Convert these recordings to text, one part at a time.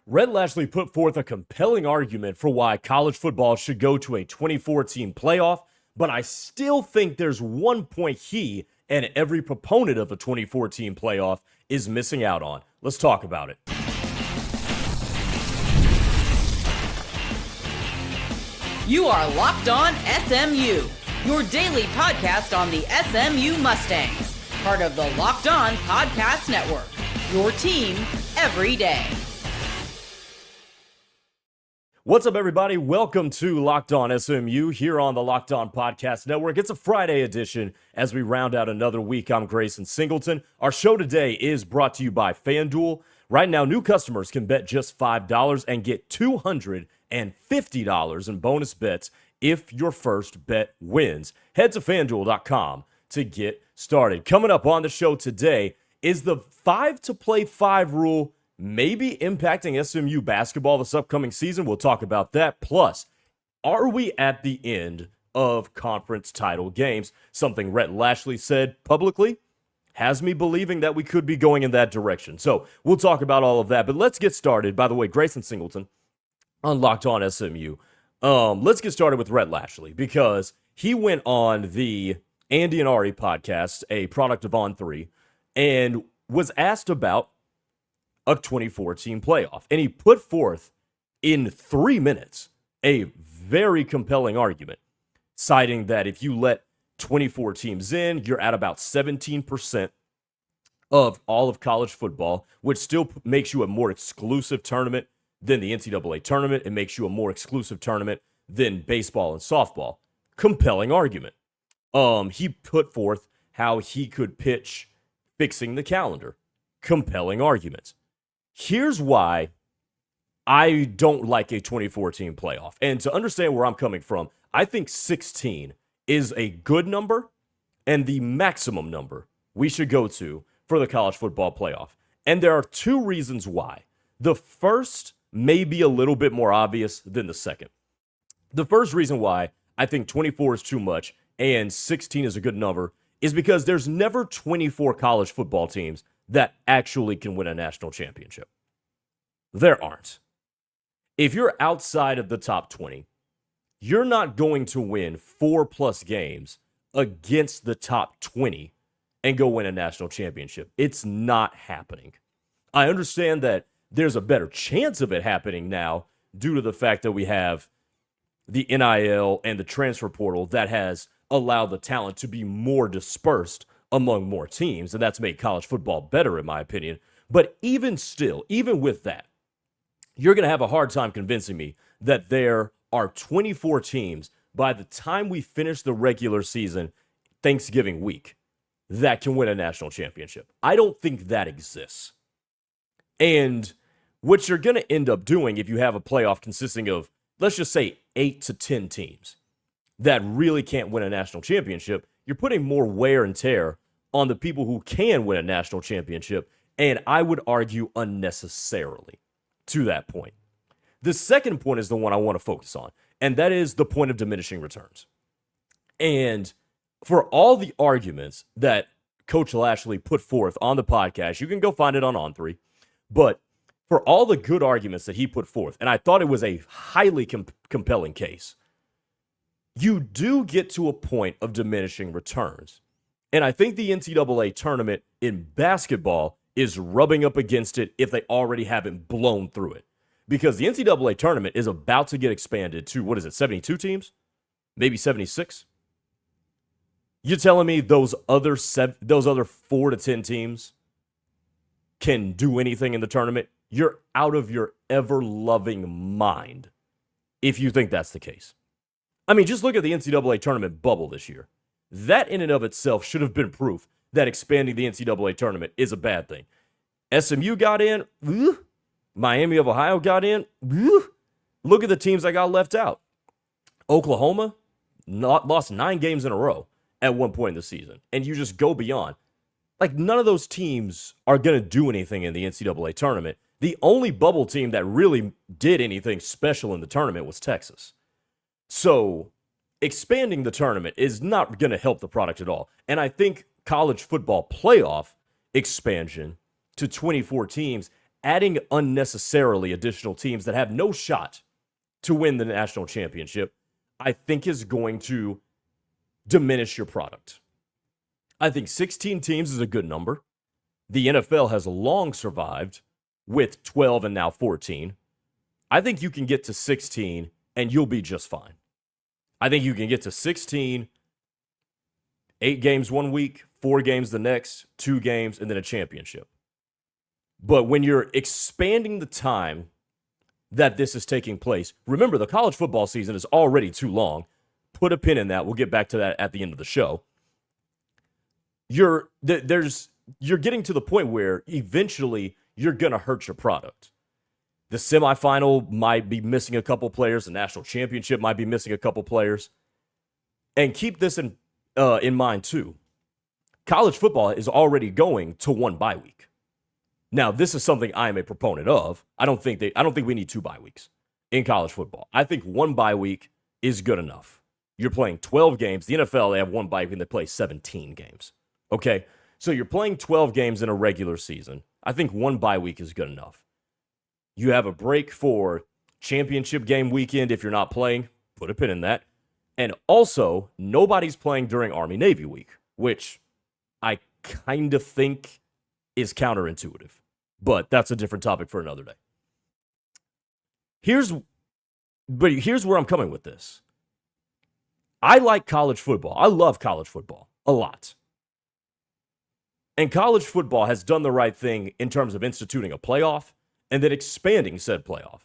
Rhett Lashlee put forth a compelling argument for why college football should go to a 24-team playoff, but I still think there's one point he and every proponent of a 24-team playoff is missing out on. Let's talk about it. You are Locked On SMU, your daily podcast on the SMU Mustangs, part of the Locked On Podcast Network, your team every day. What's up, everybody? Welcome to Locked On SMU here on the Locked On Podcast Network. It's a Friday edition as we round out another week. I'm Grayson Singleton. Our show today is brought to you by FanDuel. Right now, new customers can bet just $5 and get $250 in bonus bets if your first bet wins. Head to FanDuel.com to get started. Coming up on the show today is the 5-to-play-5 rule maybe impacting SMU basketball this upcoming season. We'll talk about that. Plus, are we at the end of conference title games? Something Rhett Lashlee said publicly has me believing that we could be going in that direction. So we'll talk about all of that. But let's get started. By the way, Grayson Singleton on Locked On SMU. Let's get started with Rhett Lashlee because he went on the Andy and Ari podcast, a product of On3, and was asked about a 24-team playoff. And he put forth in 3 minutes a very compelling argument, citing that if you let 24 teams in, you're at about 17% of all of college football, which still makes you a more exclusive tournament than the NCAA tournament. It makes you a more exclusive tournament than baseball and softball. Compelling argument. He put forth how he could pitch fixing the calendar. Compelling arguments. Here's why I don't like a 24-team playoff. And to understand where I'm coming from, I think 16 is a good number and the maximum number we should go to for the college football playoff. And there are two reasons why. The first may be a little bit more obvious than the second. The first reason why I think 24 is too much and 16 is a good number is because there's never 24 college football teams that actually can win a national championship. There aren't. If you're outside of the top 20, you're not going to win 4+ games against the top 20 and go win a national championship. It's not happening. I understand that there's a better chance of it happening now due to the fact that we have the NIL and the transfer portal that has allowed the talent to be more dispersed among more teams, and that's made college football better, in my opinion. But even still, even with that, you're going to have a hard time convincing me that there are 24 teams by the time we finish the regular season, Thanksgiving week, that can win a national championship. I don't think that exists. And what you're going to end up doing if you have a playoff consisting of, let's just say, 8 to 10 teams that really can't win a national championship, you're putting more wear and tear on the people who can win a national championship, and I would argue unnecessarily to that point. The second point is the one I want to focus on, and that is the point of diminishing returns. And for all the arguments that Coach Lashlee put forth on the podcast, you can go find it on On3, but for all the good arguments that he put forth, and I thought it was a highly compelling case, you do get to a point of diminishing returns. And I think the NCAA tournament in basketball is rubbing up against it if they already haven't blown through it. Because the NCAA tournament is about to get expanded to, 72 teams? Maybe 76? You're telling me those other 4 to 10 teams can do anything in the tournament? You're out of your ever-loving mind if you think that's the case. I mean, just look at the NCAA tournament bubble this year. That in and of itself should have been proof that expanding the NCAA tournament is a bad thing. SMU got in. Miami of Ohio got in. Look at the teams that got left out. Oklahoma lost 9 games in a row at one point in the season. And you just go beyond. Like, none of those teams are going to do anything in the NCAA tournament. The only bubble team that really did anything special in the tournament was Texas. So expanding the tournament is not going to help the product at all. And I think college football playoff expansion to 24 teams adding unnecessarily additional teams that have no shot to win the national championship, I think is going to diminish your product. I think 16 teams is a good number. The NFL has long survived with 12 and now 14. I think you can get to 16 and you'll be just fine. I think you can get to 16, 8 games one week, 4 games the next, 2 games, and then a championship. But when you're expanding the time that this is taking place, remember the college football season is already too long. Put a pin in that. We'll get back to that at the end of the show. You're getting to the point where eventually you're going to hurt your product. The semifinal might be missing a couple players. The national championship might be missing a couple players. And keep this in mind too. College football is already going to 1 bye week. Now, this is something I am a proponent of. I don't think we need 2 bye weeks in college football. I think 1 bye week is good enough. You're playing 12 games. The NFL, they have 1 bye week and they play 17 games. Okay? So you're playing 12 games in a regular season. I think 1 bye week is good enough. You have a break for championship game weekend if you're not playing. Put a pin in that. And also, nobody's playing during Army-Navy week, which I kind of think is counterintuitive. But that's a different topic for another day. Here's where I'm coming with this. I like college football. I love college football a lot. And college football has done the right thing in terms of instituting a playoff and then expanding said playoff.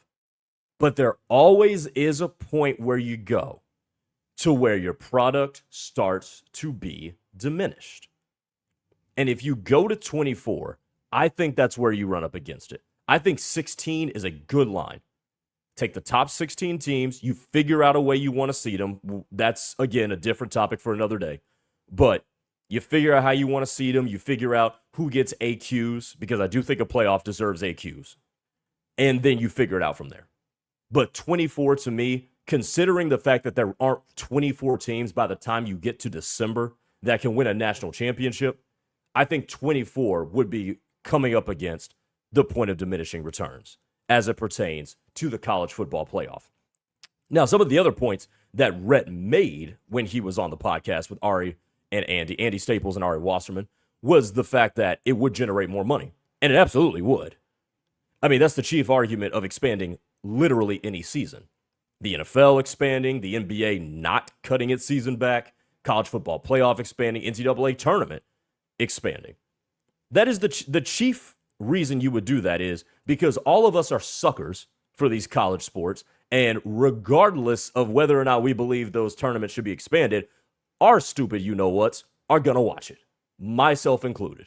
But there always is a point where you go to where your product starts to be diminished. And if you go to 24, I think that's where you run up against it. I think 16 is a good line. Take the top 16 teams. You figure out a way you want to seed them. That's, again, a different topic for another day. But you figure out how you want to seed them. You figure out who gets AQs, because I do think a playoff deserves AQs. And then you figure it out from there. But 24, to me, considering the fact that there aren't 24 teams by the time you get to December that can win a national championship, I think 24 would be coming up against the point of diminishing returns as it pertains to the college football playoff. Now, some of the other points that Rhett made when he was on the podcast with Ari and Andy Staples and Ari Wasserman, was the fact that it would generate more money. And it absolutely would. I mean, that's the chief argument of expanding literally any season. The NFL expanding, the NBA not cutting its season back, college football playoff expanding, NCAA tournament expanding. That is the chief reason you would do that, is because all of us are suckers for these college sports, and regardless of whether or not we believe those tournaments should be expanded, our stupid you-know-whats are going to watch it, myself included.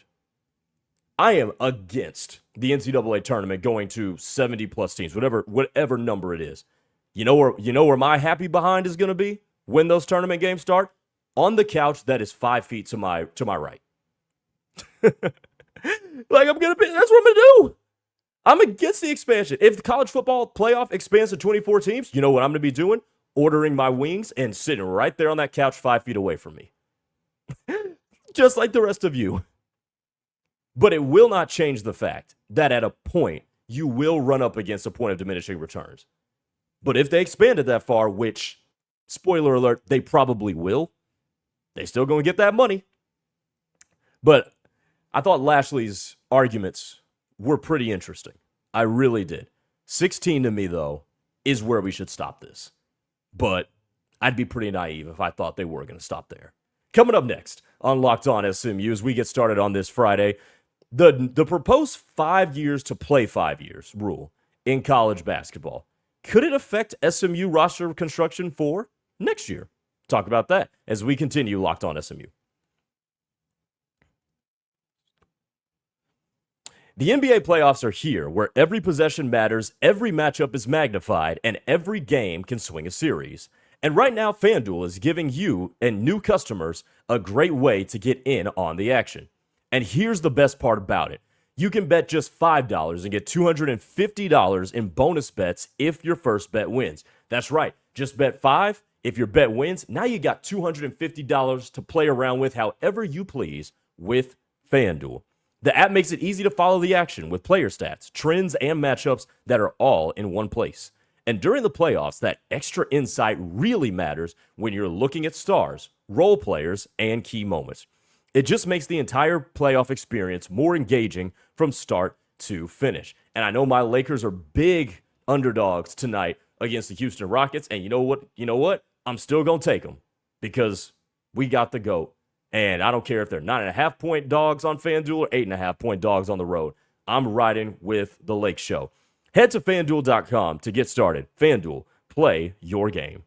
I am against the NCAA tournament going to 70-plus teams, whatever number it is. You know where my happy behind is going to be when those tournament games start? On the couch that is 5 feet to my right. That's what I'm going to do. I'm against the expansion. If the college football playoff expands to 24 teams, you know what I'm going to be doing? Ordering my wings and sitting right there on that couch 5 feet away from me. Just like the rest of you. But it will not change the fact that at a point, you will run up against a point of diminishing returns. But if they expanded that far, which, spoiler alert, they probably will, they still going to get that money. But I thought Lashlee's arguments were pretty interesting. I really did. 16 to me, though, is where we should stop this. But I'd be pretty naive if I thought they were going to stop there. Coming up next on Locked On SMU, as we get started on this Friday, the proposed 5 years to play 5 years rule in college basketball. Could it affect SMU roster construction for next year? Talk about that as we continue Locked On SMU. The NBA playoffs are here, where every possession matters, every matchup is magnified, and every game can swing a series. And right now, FanDuel is giving you and new customers a great way to get in on the action. And here's the best part about it. You can bet just $5 and get $250 in bonus bets if your first bet wins. That's right. Just bet $5. If your bet wins, now you got $250 to play around with however you please with FanDuel. The app makes it easy to follow the action with player stats, trends, and matchups that are all in one place. And during the playoffs, that extra insight really matters when you're looking at stars, role players, and key moments. It just makes the entire playoff experience more engaging from start to finish. And I know my Lakers are big underdogs tonight against the Houston Rockets. And you know what? I'm still going to take them because we got the GOAT. And I don't care if they're 9.5-point dogs on FanDuel or 8.5-point dogs on the road. I'm riding with the Lake Show. Head to FanDuel.com to get started. FanDuel, play your game.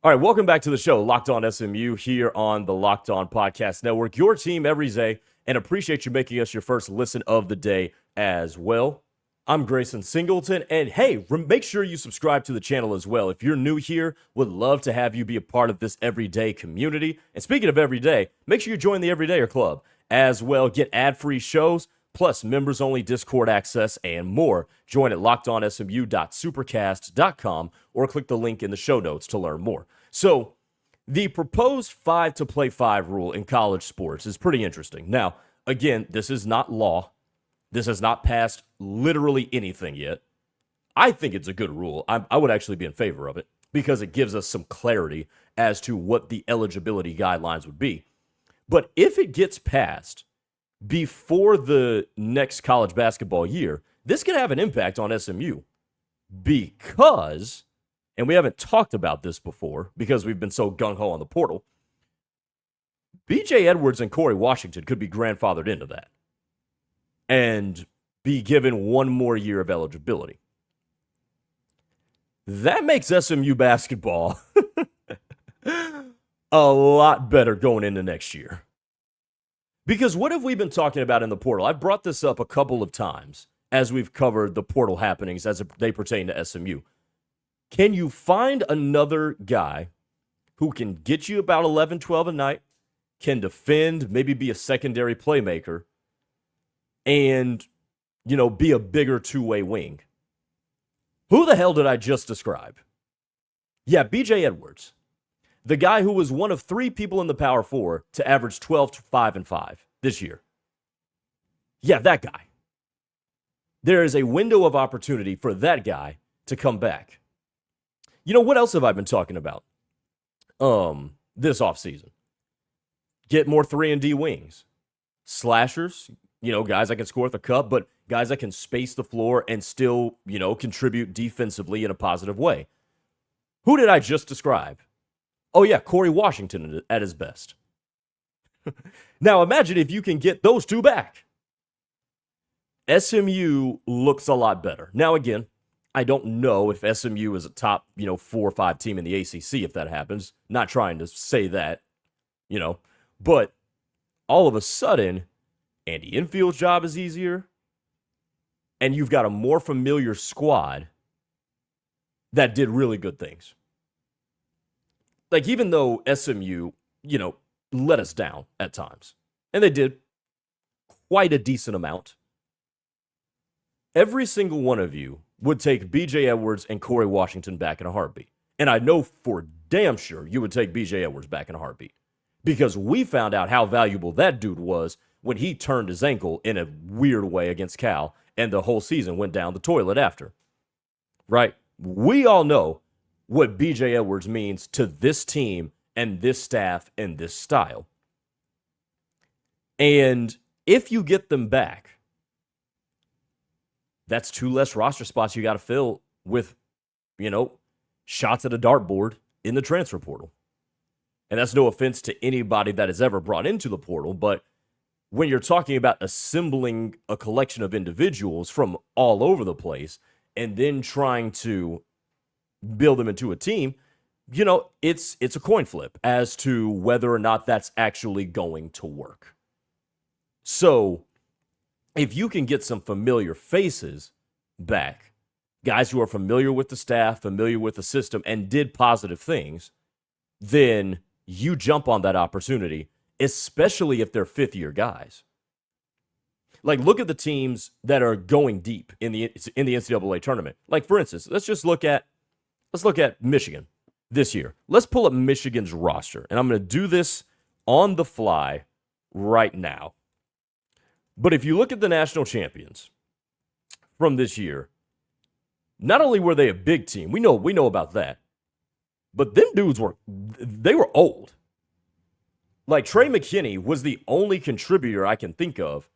All right, welcome back to the show. Locked On SMU here on the Locked On Podcast Network. Your team every day, and appreciate you making us your first listen of the day as well. I'm Grayson Singleton, and hey, make sure you subscribe to the channel as well. If you're new here, would love to have you be a part of this everyday community. And speaking of everyday, make sure you join the Everydayer Club as well. Get ad-free shows, plus members-only Discord access, and more. Join at lockedonsmu.supercast.com or click the link in the show notes to learn more. So, the proposed 5-to-play-5 rule in college sports is pretty interesting. Now, again, this is not law. This has not passed literally anything yet. I think it's a good rule. I would actually be in favor of it because it gives us some clarity as to what the eligibility guidelines would be. But if it gets passed before the next college basketball year, this could have an impact on SMU because, and we haven't talked about this before because we've been so gung-ho on the portal, BJ Edwards and Corey Washington could be grandfathered into that and be given one more year of eligibility. That makes SMU basketball a lot better going into next year. Because what have we been talking about in the portal? I've brought this up a couple of times as we've covered the portal happenings as they pertain to SMU. Can you find another guy who can get you about 11, 12 a night, can defend, maybe be a secondary playmaker, and, be a bigger two-way wing? Who the hell did I just describe? Yeah, BJ Edwards. The guy who was one of 3 people in the Power 4 to average 12-5-5 this year. Yeah, that guy. There is a window of opportunity for that guy to come back. What else have I been talking about this offseason? Get more 3-and-D wings. Slashers, guys that can score at the cup, but guys that can space the floor and still, contribute defensively in a positive way. Who did I just describe? Oh, yeah, Corey Washington at his best. Now, imagine if you can get those 2 back. SMU looks a lot better. Now, again, I don't know if SMU is a top, 4 or 5 team in the ACC if that happens. Not trying to say that, but all of a sudden, Andy Infield's job is easier, and you've got a more familiar squad that did really good things. Like, even though SMU, let us down at times, and they did quite a decent amount, every single one of you would take BJ Edwards and Corey Washington back in a heartbeat. And I know for damn sure you would take BJ Edwards back in a heartbeat because we found out how valuable that dude was when he turned his ankle in a weird way against Cal, and the whole season went down the toilet after. Right? We all know what BJ Edwards means to this team and this staff and this style. And if you get them back, that's 2 less roster spots you got to fill with, shots at a dartboard in the transfer portal. And that's no offense to anybody that is ever brought into the portal, but when you're talking about assembling a collection of individuals from all over the place and then trying to build them into a team, it's a coin flip as to whether or not that's actually going to work. So if you can get some familiar faces back, guys who are familiar with the staff, familiar with the system, and did positive things, then you jump on that opportunity, especially if they're 5th-year guys. Like, look at the teams that are going deep in the NCAA tournament. Like, for instance, let's look at Michigan this year. Let's pull up Michigan's roster, and I'm going to do this on the fly right now. But if you look at the national champions from this year, not only were they a big team, we know about that, but them dudes were old. Like Trey McKinney was the only contributor I can think of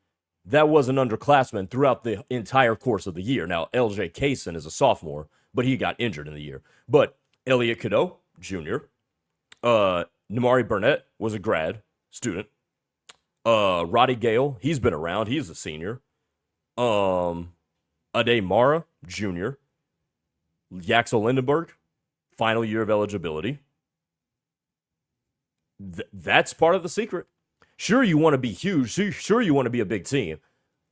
that was an underclassman throughout the entire course of the year. Now, LJ Kaysen is a sophomore, but he got injured in the year. But Elliot Cadeau, junior. Namari Burnett was a grad student. Roddy Gale, he's been around. He's a senior. Ade Mara, junior. Yaxel Lindenberg, final year of eligibility. That's part of the secret. Sure, you want to be huge. Sure, you want to be a big team.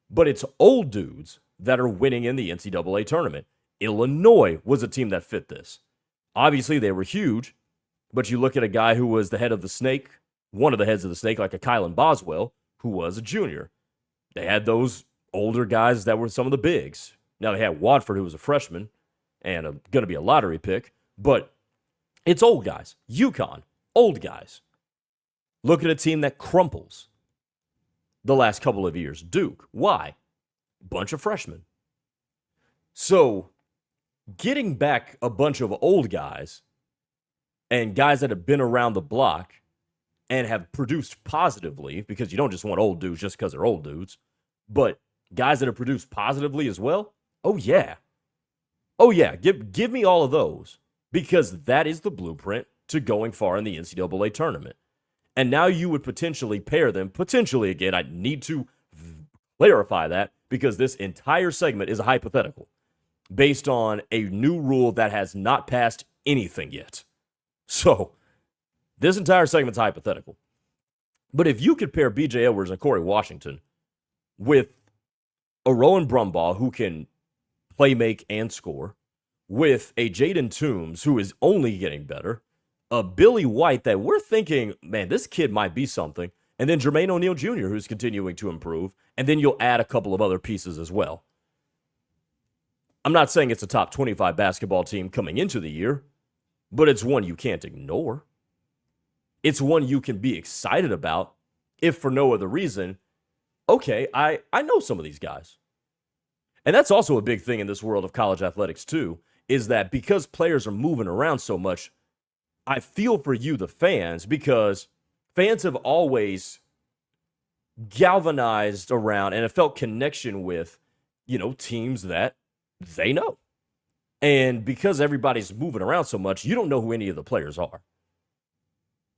But it's old dudes that are winning in the NCAA tournament. Illinois was a team that fit this. Obviously, they were huge. But you look at a guy who was the head of the snake, one of the heads of the snake, like a Kylan Boswell, who was a junior. They had those older guys that were some of the bigs. Now, they had Watford, who was a freshman and going to be a lottery pick. But it's old guys. UConn, old guys. Look at a team that crumples the last couple of years. Duke. Why? Bunch of freshmen. So, getting back a bunch of old guys and guys that have been around the block and have produced positively, because you don't just want old dudes just because they're old dudes, but guys that have produced positively as well, oh yeah. Oh yeah, give me all of those, because that is the blueprint to going far in the NCAA tournament. And now you would potentially pair them, again, I need to clarify that because this entire segment is a hypothetical based on a new rule that has not passed anything yet. So this entire segment's hypothetical. But if you could pair BJ Edwards and Corey Washington with a Rowan Brumbaugh who can play, make, and score, with a Jaden Toombs who is only getting better, a Billy White that we're thinking, man, this kid might be something, and then Jermaine O'Neal Jr. who's continuing to improve, and then you'll add a couple of other pieces as well. I'm not saying it's a top 25 basketball team coming into the year, but it's one you can't ignore. It's one you can be excited about, if for no other reason, okay, I know some of these guys. And that's also a big thing in this world of college athletics too, is that because players are moving around so much, I feel for you, the fans, because fans have always galvanized around and have felt connection with, teams that they know. And because everybody's moving around so much, you don't know who any of the players are.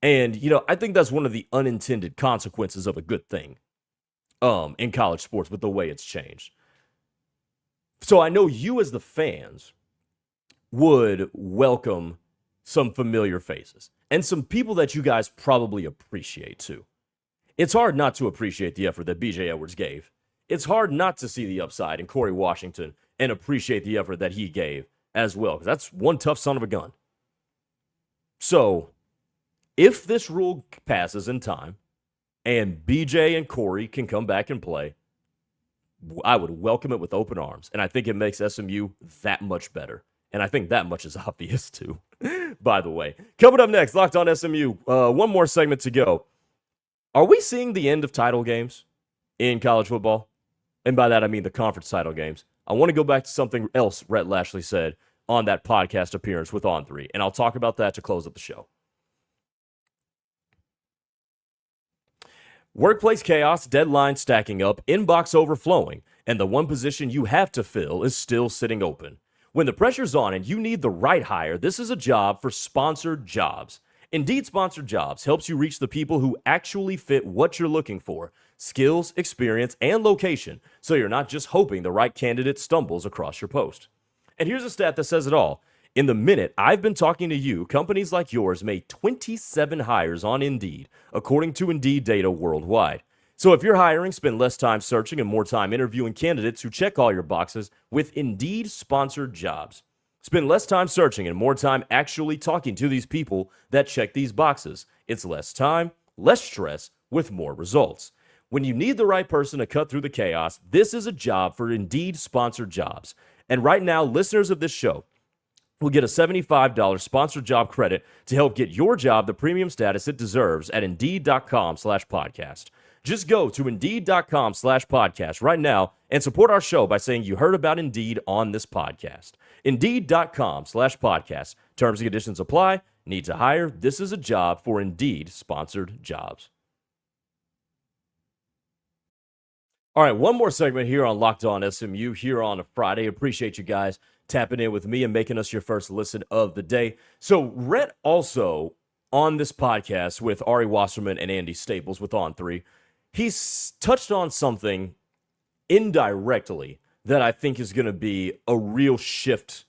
And, I think that's one of the unintended consequences of a good thing in college sports with the way it's changed. So I know you as the fans would welcome some familiar faces and some people that you guys probably appreciate too. It's hard not to appreciate the effort that BJ Edwards gave. It's hard not to see the upside in Corey Washington and appreciate the effort that he gave as well, because that's one tough son of a gun. So if this rule passes in time and BJ and Corey can come back and play, I would welcome it with open arms. And I think it makes SMU that much better. And I think that much is obvious too, by the way. Coming up next, Locked On SMU. One more segment to go. Are we seeing the end of title games in college football? And by that, I mean the conference title games. I want to go back to something else Rhett Lashlee said on that podcast appearance with On3. And I'll talk about that to close up the show. Workplace chaos, deadlines stacking up, inbox overflowing, and the one position you have to fill is still sitting open. When the pressure's on and you need the right hire, this is a job for Sponsored Jobs. Indeed Sponsored Jobs helps you reach the people who actually fit what you're looking for, skills, experience, and location, so you're not just hoping the right candidate stumbles across your post. And here's a stat that says it all. In the minute I've been talking to you, companies like yours made 27 hires on Indeed, according to Indeed data worldwide. So if you're hiring, spend less time searching and more time interviewing candidates who check all your boxes with Indeed Sponsored Jobs. Spend less time searching and more time actually talking to these people that check these boxes. It's less time, less stress, with more results. When you need the right person to cut through the chaos, this is a job for Indeed Sponsored Jobs. And right now, listeners of this show, will get a $75 sponsored job credit to help get your job the premium status it deserves at Indeed.com/podcast. Just go to Indeed.com/podcast right now and support our show by saying you heard about Indeed on this podcast. Indeed.com/podcast. Terms and conditions apply. Need to hire? This is a job for Indeed-sponsored jobs. All right, one more segment here on Locked On SMU here on a Friday. Appreciate you guys tapping in with me and making us your first listen of the day. So Rhett also on this podcast with Ari Wasserman and Andy Staples with On3, he's touched on something indirectly that I think is going to be a real shift,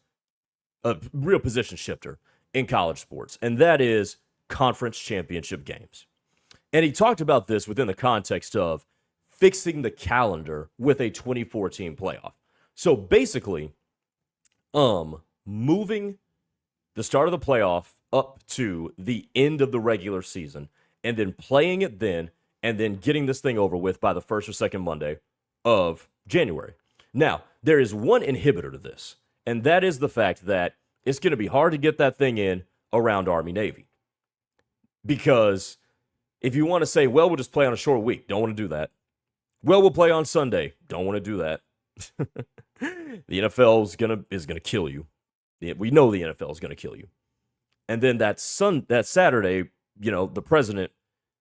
a real position shifter in college sports, and that is conference championship games. And he talked about this within the context of fixing the calendar with a 2014 playoff. So basically, moving the start of the playoff up to the end of the regular season and then playing it then and then getting this thing over with by the first or second Monday of January. Now, there is one inhibitor to this, and that is the fact that it's going to be hard to get that thing in around Army-Navy. Because if you want to say, well, we'll just play on a short week, don't want to do that. Well, we'll play on Sunday, don't want to do that. The NFL is gonna kill you. We know the NFL is gonna kill you. And then that Saturday, the president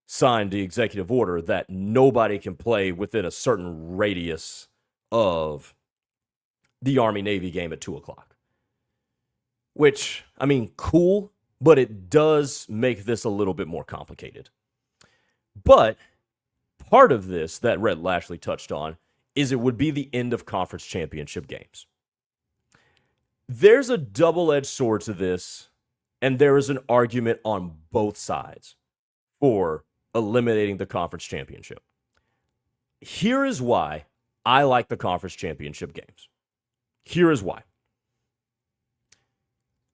signed the executive order that nobody can play within a certain radius of the Army-Navy game at 2:00. Which, I mean, cool, but it does make this a little bit more complicated. But part of this that Rhett Lashlee touched on is it would be the end of conference championship games. There's a double-edged sword to this, and there is an argument on both sides for eliminating the conference championship. Here is why I like the conference championship games. Here is why.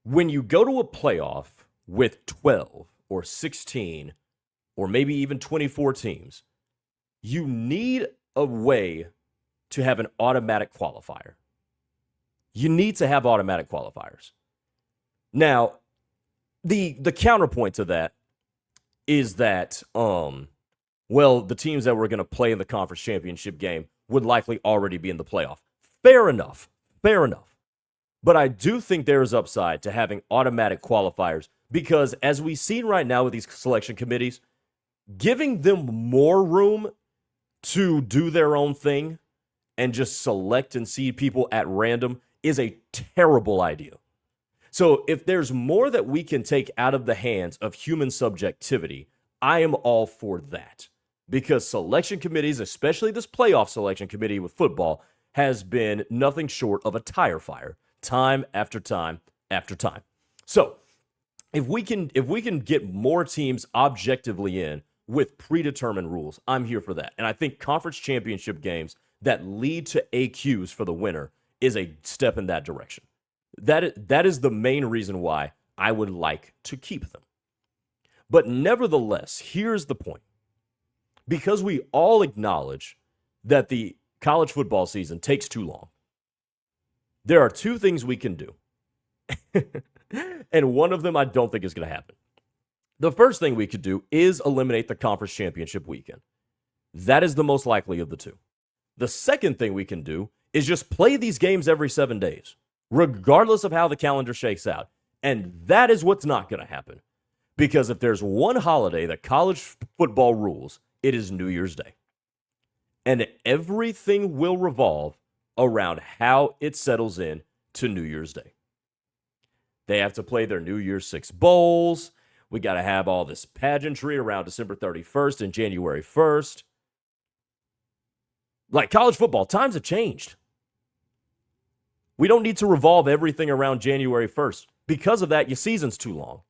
When you go to a playoff with 12 or 16 or maybe even 24 teams, you need a way to have an automatic qualifier. You need to have automatic qualifiers. Now, the counterpoint to that is that, the teams that were going to play in the conference championship game would likely already be in the playoff. Fair enough. But I do think there is upside to having automatic qualifiers because as we've seen right now with these selection committees, giving them more room to do their own thing and just select and seed people at random is a terrible idea. So if there's more that we can take out of the hands of human subjectivity, I am all for that. Because selection committees, especially this playoff selection committee with football, has been nothing short of a tire fire, time after time after time. So if we can get more teams objectively in with predetermined rules, I'm here for that. And I think conference championship games that lead to AQs for the winner is a step in that direction. That is the main reason why I would like to keep them. But nevertheless, here's the point. Because we all acknowledge that the college football season takes too long, there are two things we can do. And one of them I don't think is going to happen. The first thing we could do is eliminate the conference championship weekend. That is the most likely of the two. The second thing we can do is just play these games every 7 days, regardless of how the calendar shakes out. And that is what's not going to happen. Because if there's one holiday that college football rules, it is New Year's Day. And everything will revolve around how it settles in to New Year's Day. They have to play their New Year's Six bowls. We got to have all this pageantry around December 31st and January 1st. Like college football, times have changed. We don't need to revolve everything around January 1st. Because of that, your season's too long.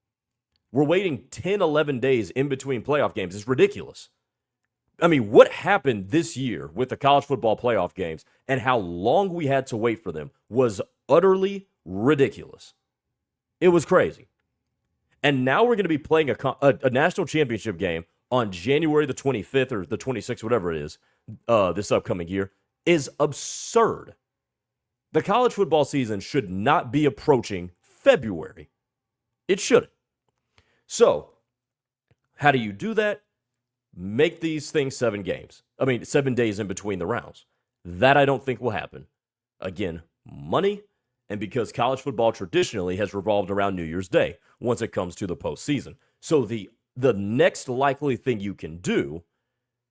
We're waiting 10, 11 days in between playoff games. It's ridiculous. I mean, what happened this year with the college football playoff games and how long we had to wait for them was utterly ridiculous. It was crazy. And now we're going to be playing a national championship game on January the 25th or the 26th, whatever it is, this upcoming year, is absurd. The college football season should not be approaching February. It shouldn't. So, how do you do that? Make these things 7 days in between the rounds. That I don't think will happen. Again, money, and because college football traditionally has revolved around New Year's Day once it comes to the postseason. So the next likely thing you can do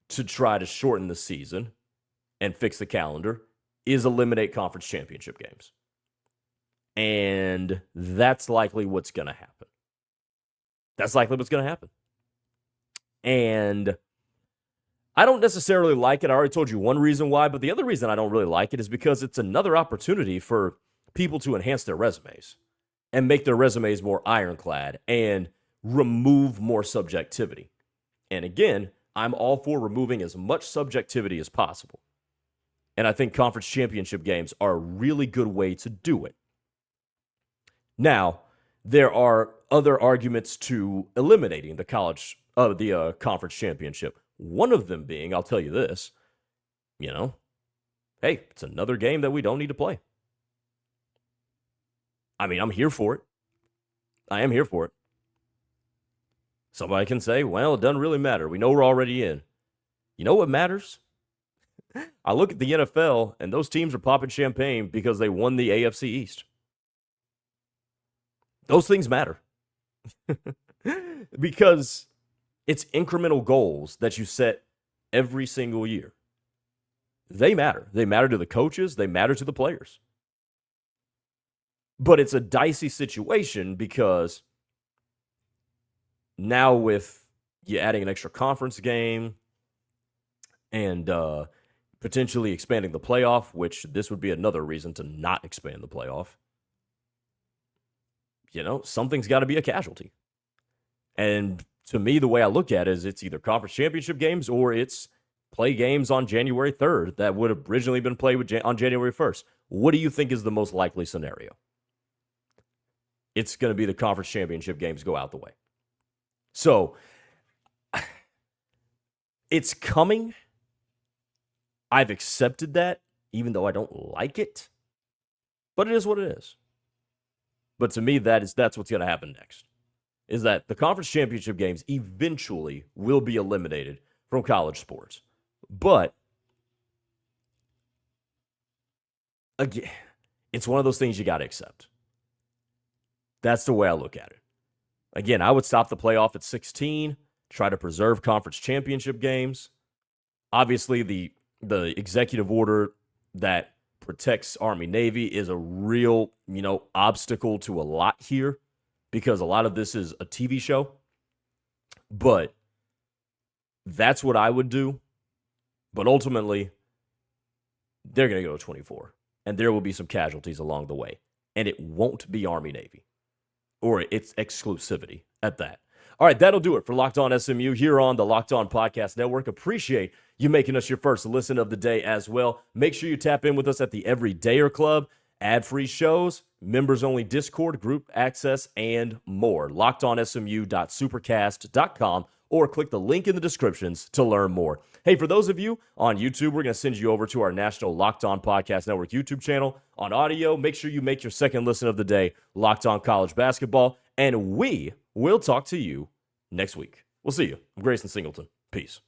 to try to shorten the season and fix the calendar is eliminate conference championship games. And that's likely what's going to happen. And I don't necessarily like it. I already told you one reason why, but the other reason I don't really like it is because it's another opportunity for people to enhance their resumes and make their resumes more ironclad and remove more subjectivity. And again, I'm all for removing as much subjectivity as possible. And I think conference championship games are a really good way to do it. Now, there are other arguments to eliminating the conference championship. One of them being, I'll tell you this, hey, it's another game that we don't need to play. I mean, I'm here for it. I am here for it. Somebody can say, well, it doesn't really matter. We know we're already in. You know what matters? I look at the NFL, and those teams are popping champagne because they won the AFC East. Those things matter. Because it's incremental goals that you set every single year. They matter. They matter to the coaches. They matter to the players. But it's a dicey situation because now with you adding an extra conference game and potentially expanding the playoff, which this would be another reason to not expand the playoff, something's got to be a casualty. And to me, the way I look at it is it's either conference championship games or it's play games on January 3rd that would have originally been played on January 1st. What do you think is the most likely scenario? It's going to be the conference championship games go out the way. So, it's coming. I've accepted that, even though I don't like it. But it is what it is. But to me, that's what's going to happen next. Is that the conference championship games eventually will be eliminated from college sports. But, again, it's one of those things you got to accept. That's the way I look at it. Again, I would stop the playoff at 16, try to preserve conference championship games. Obviously, the executive order that protects Army-Navy is a real, obstacle to a lot here because a lot of this is a TV show. But that's what I would do. But ultimately, they're going to go to 24. And there will be some casualties along the way. And it won't be Army-Navy. Or its exclusivity at that. All right, that'll do it for Locked On SMU here on the Locked On Podcast Network. Appreciate you making us your first listen of the day as well. Make sure you tap in with us at the Everydayer Club, ad-free shows, members-only Discord, group access, and more. LockedOnSMU.supercast.com or click the link in the descriptions to learn more. Hey, for those of you on YouTube, we're going to send you over to our national Locked On Podcast Network YouTube channel. On audio, make sure you make your second listen of the day, Locked On College Basketball, and we will talk to you next week. We'll see you. I'm Grayson Singleton. Peace.